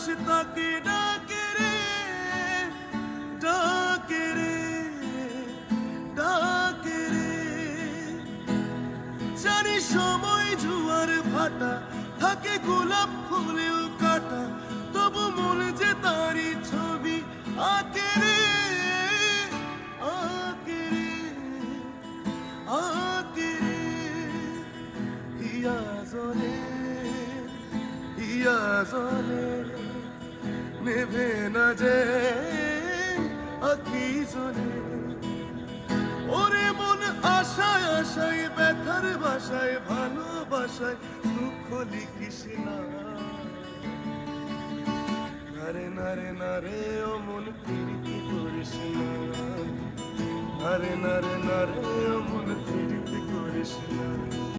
বাতাস তাকে ডাকে রে, ডাকে রে, ডাকে রে। জানি সময় জুয়ার ভাটা, থাকে গোলাপ ফুলেও কাটা, তবু মন যে তারি ছবি আঁকে রে, আঁকে রে, আঁকে রে। হিয়া জলে, হিয়া জলে, নেভে না যে আখি জলে। ওরে মন আশায় আশায়, ব্যথার বাসায়, ভালোবাসায় দুঃখ লিখিস না। নারে নারে নারে ও মন প্রীতি করিস না, নারে নারে নারে ও মন